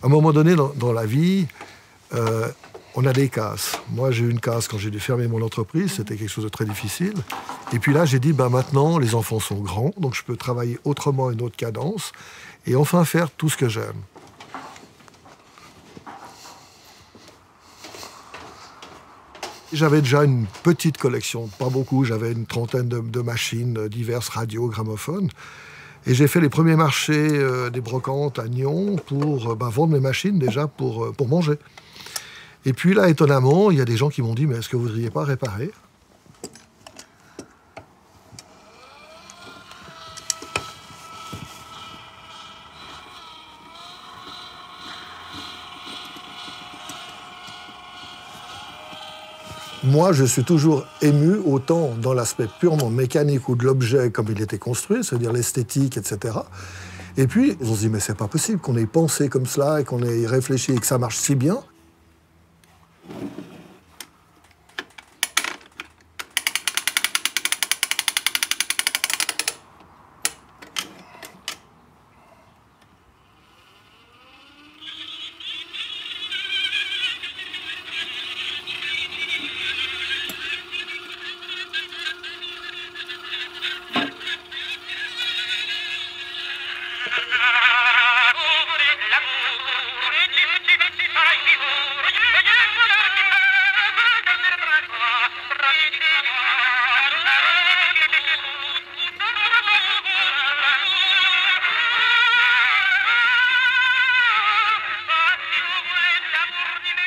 À un moment donné dans la vie, on a des casses. Moi, j'ai eu une casse quand j'ai dû fermer mon entreprise. C'était quelque chose de très difficile. Et puis là, j'ai dit, maintenant, les enfants sont grands, donc je peux travailler autrement, une autre cadence, et enfin faire tout ce que j'aime. J'avais déjà une petite collection, pas beaucoup, j'avais une trentaine de machines diverses, radio, gramophones. Et j'ai fait les premiers marchés des brocantes à Nyon pour vendre mes machines déjà pour manger. Et puis là, étonnamment, il y a des gens qui m'ont dit « Mais est-ce que vous ne voudriez pas réparer ?» Moi, je suis toujours ému, autant dans l'aspect purement mécanique ou de l'objet comme il était construit, c'est-à-dire l'esthétique, etc. Et puis, on se dit, mais c'est pas possible qu'on ait pensé comme cela et qu'on ait réfléchi et que ça marche si bien.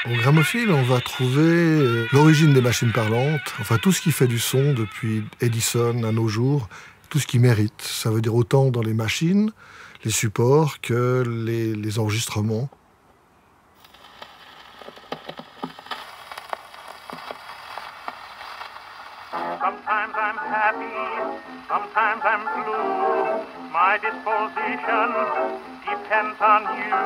Au gramophile, on va trouver l'origine des machines parlantes, enfin tout ce qui fait du son depuis Edison à nos jours, tout ce qui mérite. Ça veut dire autant dans les machines, les supports que les enregistrements. Sometimes I'm happy, sometimes I'm blue. My disposition depends on you.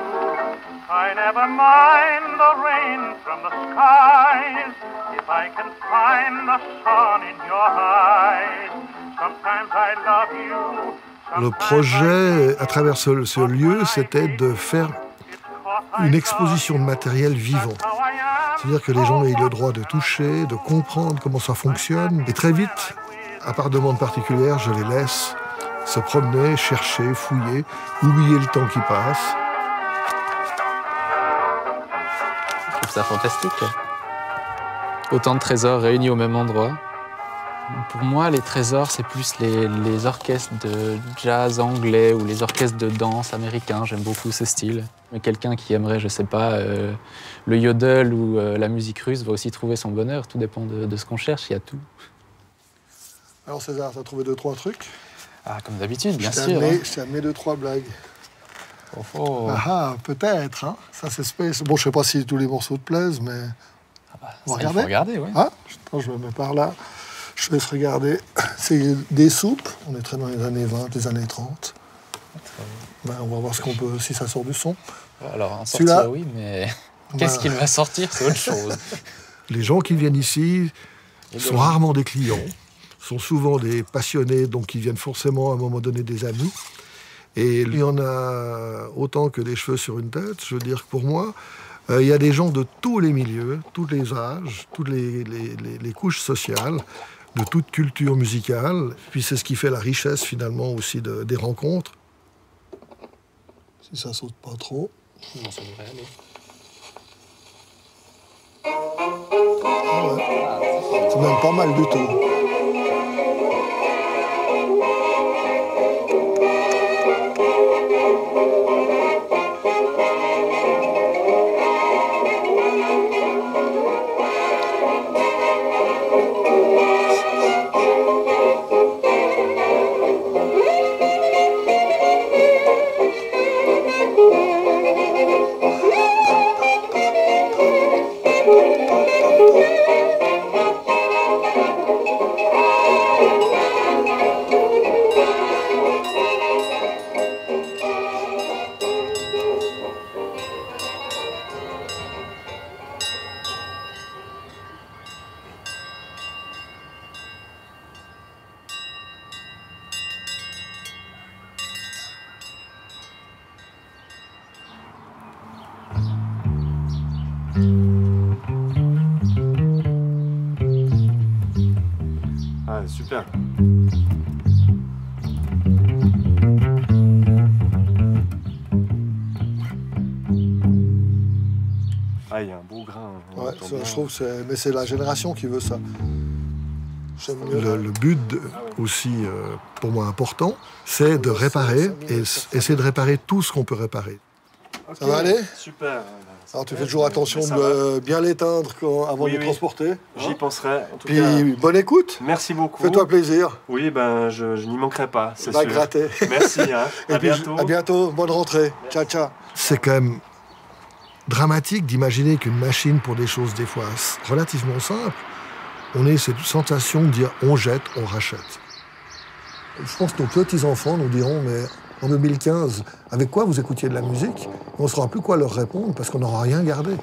I never mind the rain from the skies if I can find the sun in your eyes. Sometimes I love you. Le projet, à travers ce lieu, c'était de faire une exposition de matériel vivant. C'est-à-dire que les gens aient le droit de toucher, de comprendre comment ça fonctionne. Et très vite, à part demande particulière, je les laisse se promener, chercher, fouiller, oublier le temps qui passe. Je trouve ça fantastique. Autant de trésors réunis au même endroit. Pour moi, les trésors, c'est plus les orchestres de jazz anglais ou les orchestres de danse américains. J'aime beaucoup ce style. Mais quelqu'un qui aimerait, je sais pas, le yodel ou la musique russe va aussi trouver son bonheur. Tout dépend de ce qu'on cherche, il y a tout. Alors César, t'as trouvé 2-3 trucs? Ah, comme d'habitude, bien sûr. Je t'ai amené 2-3 blagues. Oh. Ah, peut-être, hein. Ça, c'est space. Bon, je sais pas si tous les morceaux te plaisent, mais... On va regarder. Il faut regarder, oui. Ah, attends, je me mets par là. Je laisse regarder. C'est des soupes. On est très dans les années 20, les années 30. On va voir si ça sort du son. Alors, en sortir, oui, mais qu'est-ce qu'il va sortir, c'est autre chose. Les gens qui viennent ici sont rarement des clients, sont souvent des passionnés, donc ils viennent forcément à un moment donné des amis. Et il y en a autant que des cheveux sur une tête. Je veux dire que pour moi, il y a des gens de tous les milieux, tous les âges, toutes les couches sociales, de toute culture musicale. Puis c'est ce qui fait la richesse finalement aussi des rencontres. Si ça saute pas trop. Non, ça devrait aller. Ah ouais. C'est même pas mal du tout. Ah, super. Ah, il y a un beau grain. Ouais, ça, je trouve, mais c'est la génération qui veut ça. Le aussi, pour moi, important, c'est de réparer et essayer de réparer tout ce qu'on peut réparer. Okay. Ça va aller? Super. Alors tu fais toujours attention de bien l'éteindre avant de transporter. J'y penserai. En tout Puis cas, bonne écoute. merci beaucoup. Fais-toi plaisir. Oui, ben je n'y manquerai pas, c'est Va sûr. gratter. Merci, hein. Et À puis, bientôt. à bientôt. Bonne rentrée. Ciao, ciao. C'est quand même dramatique d'imaginer qu'une machine pour des choses des fois relativement simples, on ait cette sensation de dire on jette, on rachète. Je pense que nos petits-enfants nous diront, mais en 2015, avec quoi vous écoutiez de la musique? On ne saura plus quoi leur répondre parce qu'on n'aura rien gardé.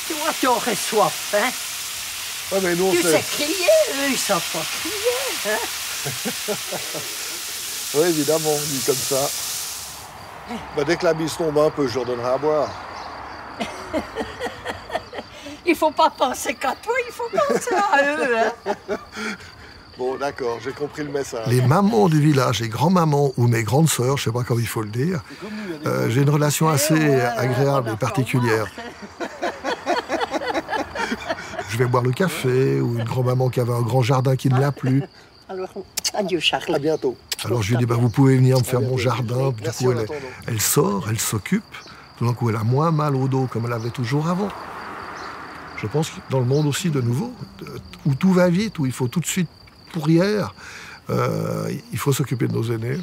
Toi, tu aurais soif, hein? Ouais, mais nous, on Tu sait. sais crier, eux, ils savent pas crier, hein? Oui, évidemment, dit comme ça. Bah, dès que la bise tombe un peu, je leur donnerai à boire. Il faut pas penser qu'à toi, il faut penser à eux, hein? Bon, d'accord, j'ai compris le message. Les mamans du village, les grands-mamans ou mes grandes sœurs, je sais pas comment il faut le dire, j'ai une relation assez agréable et particulière. Je vais boire le café, ou une grand-maman qui avait un grand jardin qui ne l'a plus. Alors, adieu, Charles. À bientôt. Alors je lui dis, bah, vous pouvez venir me faire mon jardin. Du coup, elle sort, elle s'occupe. Tout d'un coup, elle a moins mal au dos comme elle avait toujours avant. Je pense que dans le monde aussi, de nouveau, où tout va vite, où il faut tout de suite pour hier, il faut s'occuper de nos aînés.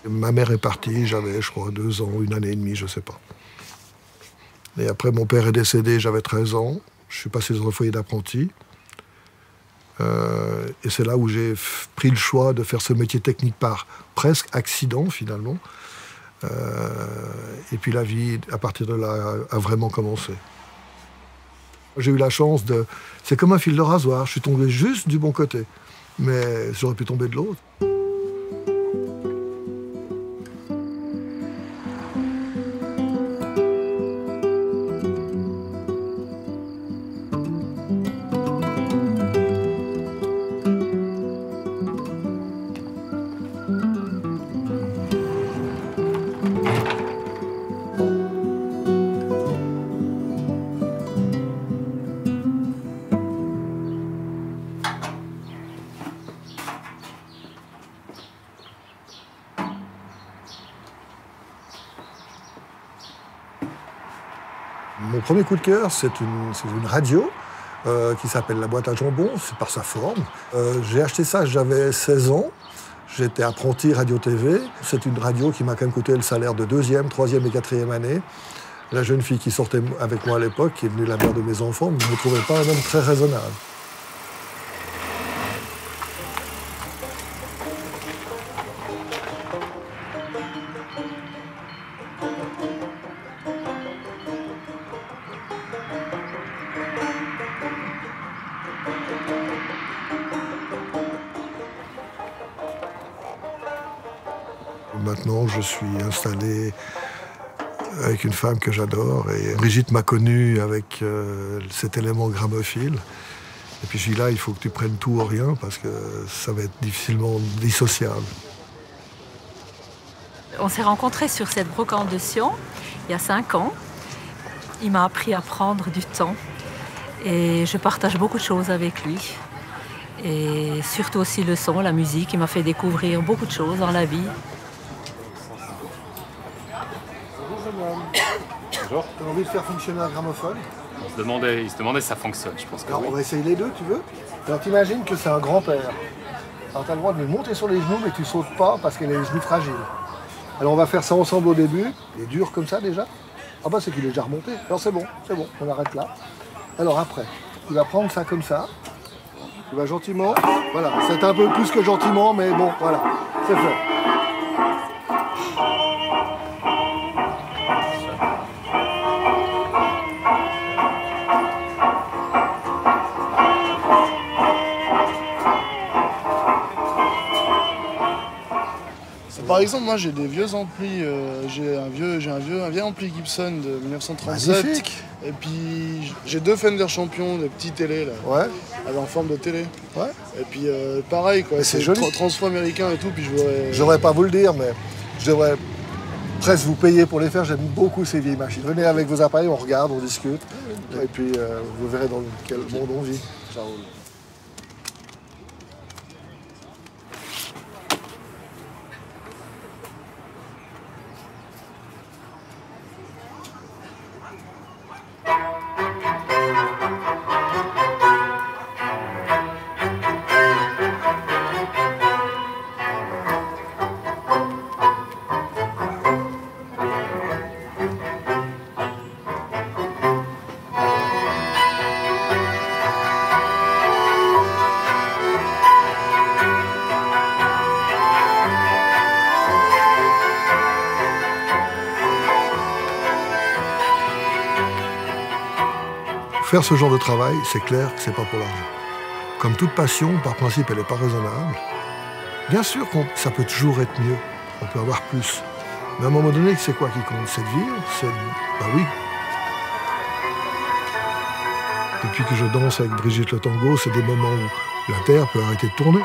Ma mère est partie, j'avais, je crois, 2 ans, 1 année et demie, je sais pas. Et après, mon père est décédé, j'avais 13 ans. Je suis passé dans un foyer d'apprenti. Et c'est là où j'ai pris le choix de faire ce métier technique par presque accident, finalement. Et puis la vie, à partir de là, a vraiment commencé. J'ai eu la chance de... C'est comme un fil de rasoir, je suis tombé juste du bon côté. Mais j'aurais pu tomber de l'autre. Mon premier coup de cœur, c'est une radio qui s'appelle la boîte à jambon, c'est par sa forme. J'ai acheté ça, j'avais 16 ans. J'étais apprenti radio-tv. C'est une radio qui m'a quand même coûté le salaire de 2e, 3e et 4e année. La jeune fille qui sortait avec moi à l'époque, qui est devenue la mère de mes enfants, ne me trouvait pas un homme très raisonnable. Maintenant, je suis installé avec une femme que j'adore. Et Brigitte m'a connu avec cet élément gramophile. Et puis je dis là, il faut que tu prennes tout ou rien parce que ça va être difficilement dissociable. On s'est rencontrés sur cette brocante de Sion il y a 5 ans. Il m'a appris à prendre du temps et je partage beaucoup de choses avec lui. Et surtout aussi le son, la musique. Il m'a fait découvrir beaucoup de choses dans la vie. Bonjour. T'as envie de faire fonctionner un gramophone? Il se demandait si ça fonctionne, je pense que Alors oui. on va essayer les deux, tu veux? Alors t'imagines que c'est un grand-père. Alors t'as le droit de lui monter sur les genoux, mais tu sautes pas parce qu'elle a les genoux fragiles. Alors on va faire ça ensemble au début. Il est dur comme ça déjà. Ah bah c'est qu'il est déjà remonté. Alors c'est bon, on arrête là. Alors après, tu vas prendre ça comme ça. Tu vas gentiment. Voilà, c'est un peu plus que gentiment, mais bon, voilà, c'est fait. Par exemple, moi j'ai des vieux amplis, j'ai un vieil ampli Gibson de 1937. Magnifique. Et puis j'ai 2 Fender Champion, des petits télés là, Ouais, en forme de télé. ouais. Et puis pareil quoi, c'est joli. Transfo américain et tout, puis je voudrais... Je devrais pas vous le dire, mais je devrais presque vous payer pour les faire. J'aime beaucoup ces vieilles machines. Venez avec vos appareils, on regarde, on discute. Et puis vous verrez dans quel monde on vit. Ça roule. Faire ce genre de travail, c'est clair que c'est pas pour l'argent. Comme toute passion, par principe, elle n'est pas raisonnable. Bien sûr que ça peut toujours être mieux, on peut avoir plus. Mais à un moment donné, c'est quoi qui compte? C'est de vivre, bah oui. Depuis que je danse avec Brigitte le tango, c'est des moments où la Terre peut arrêter de tourner.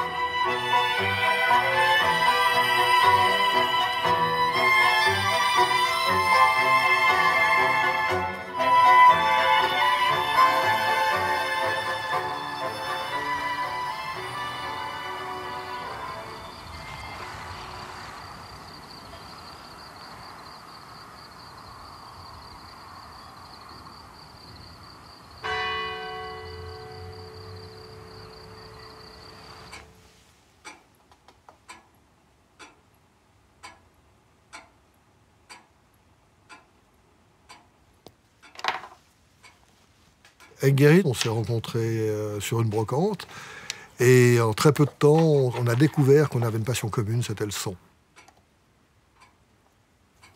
Avec Guéry, on s'est rencontrés sur une brocante et en très peu de temps, on a découvert qu'on avait une passion commune, c'était le son.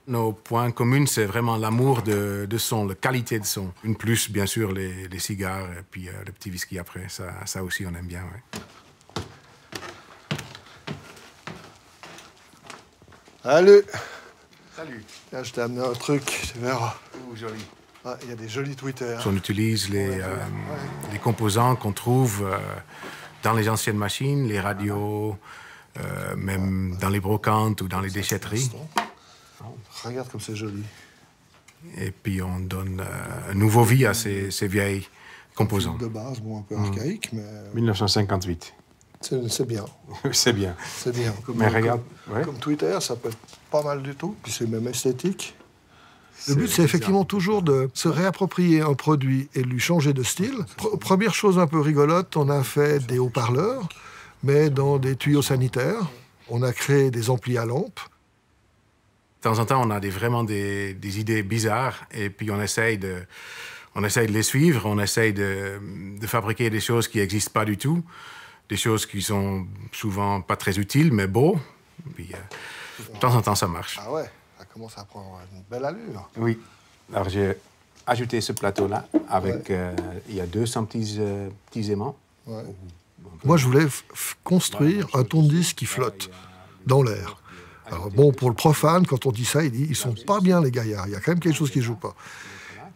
Nos points communs, c'est vraiment l'amour de son, la qualité de son. Une plus, bien sûr, les cigares et puis le petit whisky après. Ça aussi, on aime bien, ouais. Allez. Salut. Là, je t'ai amené un truc, tu verras. Oh, joli. Ah, il y a des jolis Twitter. On utilise les composants qu'on trouve dans les anciennes machines, les radios, même dans les brocantes ou dans les déchetteries. Regarde comme c'est joli. Et puis on donne une nouveau vie à ces vieilles composants. De base, bon, un peu archaïque, mais 1958. c'est bien. C'est bien. C'est bien. Mais regarde, Comme Twitter, ça peut être pas mal du tout. Puis c'est même esthétique. Le but, c'est bizarre. effectivement toujours de se réapproprier un produit et de lui changer de style. Première chose un peu rigolote, on a fait des haut-parleurs, mais dans des tuyaux sanitaires. On a créé des amplis à lampes. De temps en temps, on a vraiment des idées bizarres et puis on essaye de les suivre, on essaye de fabriquer des choses qui n'existent pas du tout, des choses qui sont souvent pas très utiles, mais beaux. Puis, de temps en temps, ça marche. Ah ouais, ça commence à prendre une belle allure. Oui. Alors, j'ai ajouté ce plateau-là avec... il y a 200 petits aimants. Ouais. Moi, je voulais construire un tourne-disque qui flotte dans l'air. Alors bon, pour le profane, quand on dit ça, il dit ils sont pas bien les gaillards. Il y a quand même quelque chose qui joue pas.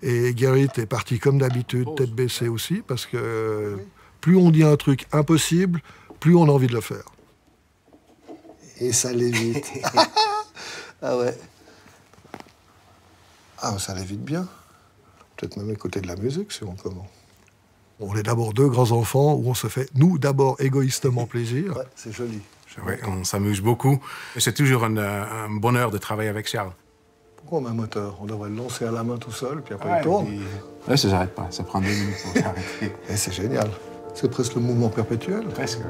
Et Gerrit est parti comme d'habitude, tête baissée aussi, parce que plus on dit un truc impossible, plus on a envie de le faire. Et ça l'évite. Ah ouais. Ah, ça l'évite bien. Peut-être même écouter de la musique, si on comment. On est d'abord deux grands enfants où on se fait, nous, d'abord égoïstement plaisir. Ouais, c'est joli. Ouais, on s'amuse beaucoup. C'est toujours un bonheur de travailler avec Charles. Pourquoi on met un moteur? On devrait le lancer à la main tout seul, puis après il tourne. Ouais, ça s'arrête pas. Ça prend 2 minutes pour s'arrêter. Et c'est génial. C'est presque le mouvement perpétuel. Presque.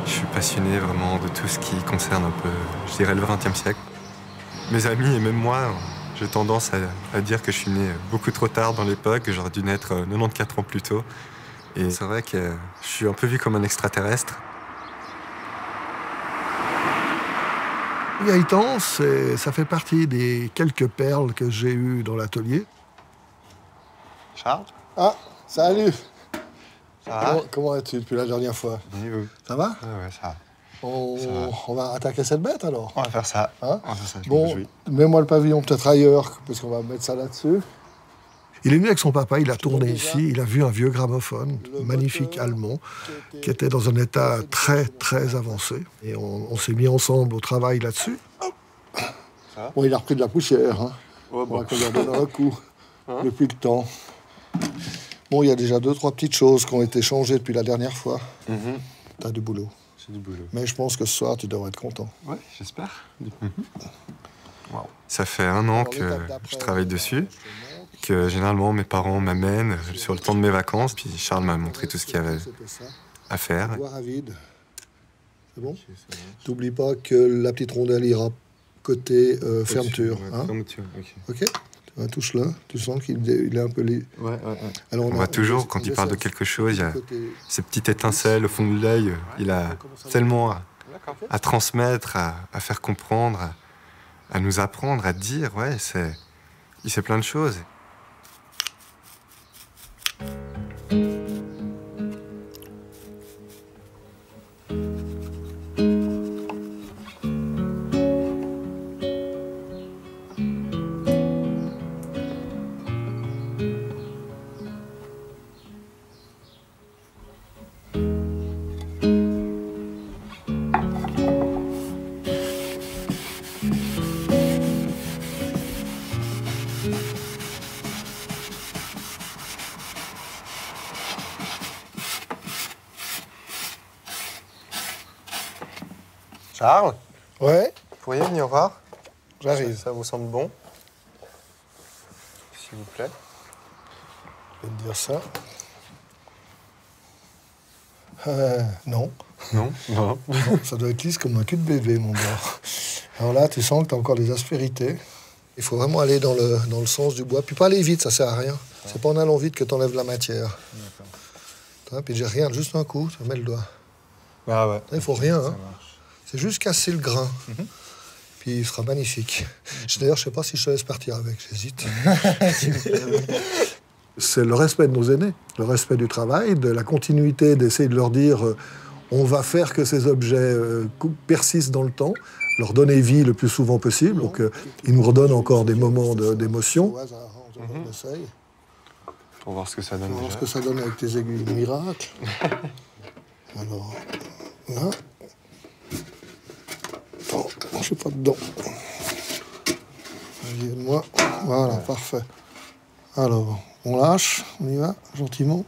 Je suis passionné vraiment de tout ce qui concerne un peu, je dirais, le XXe siècle. Mes amis et même moi, j'ai tendance à dire que je suis né beaucoup trop tard dans l'époque, que j'aurais dû naître 94 ans plus tôt. Et c'est vrai que je suis un peu vu comme un extraterrestre. Gaëtan, ça fait partie des quelques perles que j'ai eues dans l'atelier. Charles? Ah, salut! Ça va? Comment es-tu depuis la dernière fois? Bien, vous? Ça va? Ouais, ça va. On va attaquer cette bête alors? On va faire ça. Hein? On va faire ça, je me Bon, réjouis. mets-moi le pavillon peut-être ailleurs, parce qu'on va mettre ça là-dessus. Il est venu avec son papa, il a tourné ici, il a vu un vieux gramophone, magnifique allemand, qui était dans un état très, très avancé. Et on s'est mis ensemble au travail là-dessus. Bon, il a repris de la poussière, hein. Oh, On va qu'on lui redonne un coup, depuis le temps. Bon, il y a déjà 2-3 petites choses qui ont été changées depuis la dernière fois. T'as du boulot. C'est du boulot. Mais je pense que ce soir, tu devrais être content. Ouais, j'espère. Ça fait 1 an que je travaille dessus, que généralement mes parents m'amènent sur le temps de mes vacances, puis Charles m'a montré tout ce qu'il y avait à faire. Boire à vide. C'est bon? T'oublies pas que la petite rondelle ira côté fermeture. Hein? Fermeture, ok. Ok? Touche-le. Tu sens qu'il est un peu... Ouais. Alors, On voit toujours, quand il parle de quelque chose, il y a ces petites étincelles au fond de l'œil. Il a tellement à transmettre, à faire comprendre, à nous apprendre, à dire. Ouais, il sait plein de choses. Charles, Ouais, vous pourriez venir voir? j'arrive. Ça vous semble bon? S'il vous plaît. Je vais te dire ça. Non. Non? Non. Non, ça doit être lisse comme un cul de bébé, mon gars. Alors là, tu sens que tu as encore des aspérités. Il faut vraiment aller dans le sens du bois. Puis pas aller vite, ça sert à rien. C'est pas en allant vite que tu enlèves la matière. D'accord. Puis j'ai rien, juste un coup, tu mets le doigt. Ah ouais. Il faut rien, hein. C'est juste casser le grain. Puis il sera magnifique. D'ailleurs, je sais pas si je te laisse partir avec, j'hésite. C'est le respect de nos aînés, le respect du travail, de la continuité, d'essayer de leur dire on va faire que ces objets persistent dans le temps, leur donner vie le plus souvent possible, donc ils nous redonnent encore des moments d'émotion. Pour voir ce que ça donne. On va voir ce que ça donne avec tes aiguilles miracles. Alors, là. Attends, je suis pas dedans. Viens-moi. Voilà, parfait. Alors, on lâche, on y va, gentiment.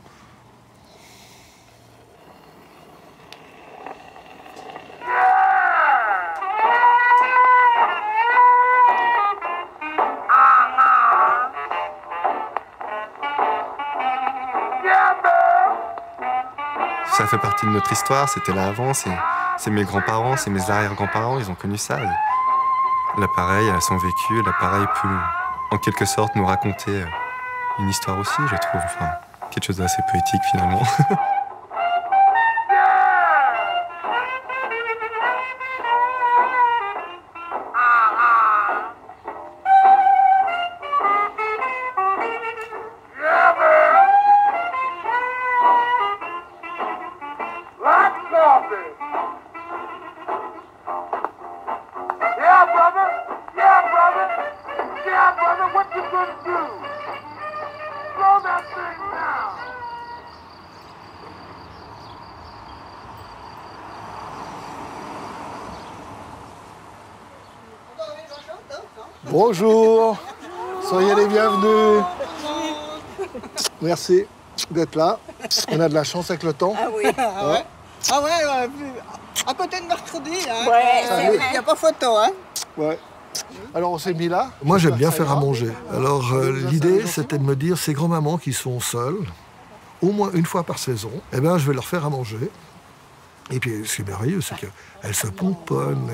fait partie de notre histoire, c'était là avant, c'est mes grands-parents, c'est mes arrière-grands-parents, ils ont connu ça. Et l'appareil a son vécu, l'appareil peut en quelque sorte nous raconter une histoire aussi, je trouve. Enfin, quelque chose d'assez poétique finalement. Bonjour, soyez les bienvenus. Merci d'être là. On a de la chance avec le temps. Ah oui, à côté de mercredi, hein. Ouais, Il n'y a pas photo, hein. Ouais. Alors on s'est mis là. Moi j'aime bien faire à manger. Alors l'idée c'était de me dire ces grands-mamans qui sont seules, au moins une fois par saison, eh ben, je vais leur faire à manger. Et puis ce qui est merveilleux, c'est qu'elles se pomponnent,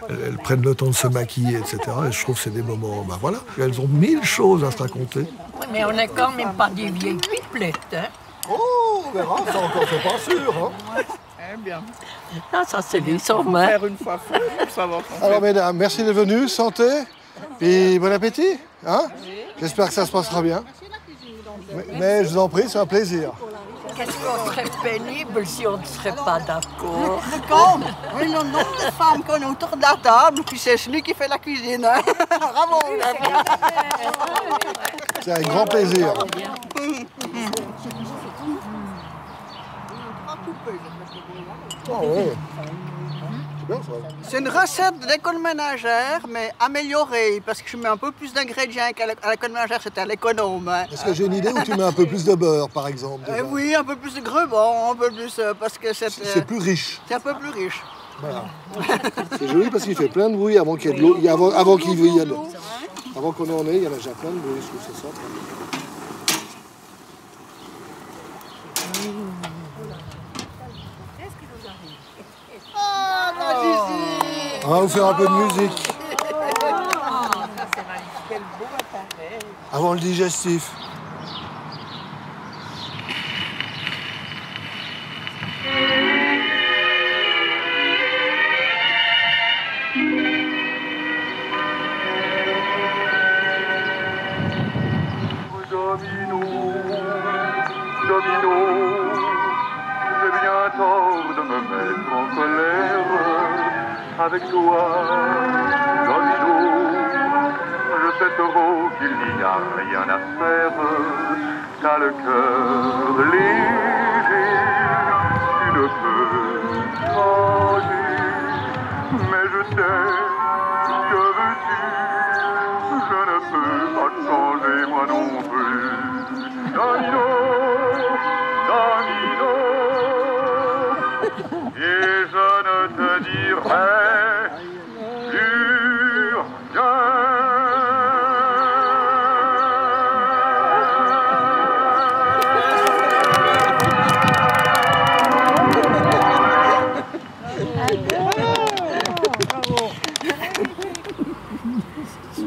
elles prennent le temps de se maquiller, etc. Et je trouve que c'est des moments, ben voilà, elles ont 1000 choses à se raconter. Oui, mais on n'est quand même pas des vieilles pipelettes, hein. Oh, on verra, ça encore, c'est pas sûr, hein. Eh bien. Ah, ça c'est les sommets. Faire une fois fou, ça va. Alors mesdames, merci d'être venues, santé, et bon appétit, hein. J'espère que ça se passera bien. Mais je vous en prie, c'est un plaisir. Qu'est-ce qu'on serait pénible si on ne serait pas d'accord? Le nombre de femmes qu'on a autour de la table, puis c'est celui qui fait la cuisine. Hein. Bravo. C'est un grand plaisir. Oh, ouais. C'est bien ça. C'est une recette d'école ménagère, mais améliorée, parce que je mets un peu plus d'ingrédients qu'à l'école ménagère, c'était à l'économe. Hein. Est-ce que j'ai une idée où tu mets un peu plus de beurre, par exemple déjà? Oui, un peu plus de grumeaux, un peu plus, parce que c'est plus riche. C'est un peu plus riche. Voilà. C'est joli parce qu'il fait plein de bruit avant qu'il y ait de l'eau. Avant qu'il y ait de l'eau. Avant qu'on en ait, il y en a déjà plein de bruit, je trouve c'est ça. On va vous faire un peu de musique. Avant le digestif. Domino, j'ai bien tort de me mettre en colère avec toi, Domino. Je sais trop qu'il n'y a rien à faire, t'as le cœur léger, tu ne peux changer, mais je sais, que veux-tu, je ne peux pas changer moi non plus. Domino, Domino, et je ne te dirai plus rien.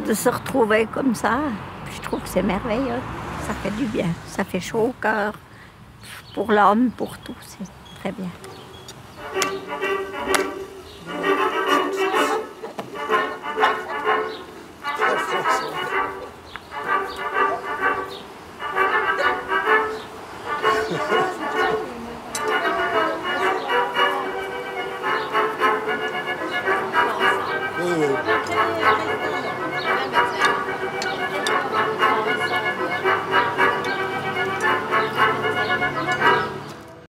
De se retrouver comme ça, je trouve que c'est merveilleux. Ça fait du bien, ça fait chaud au cœur. Pour l'homme, pour tout, c'est très bien.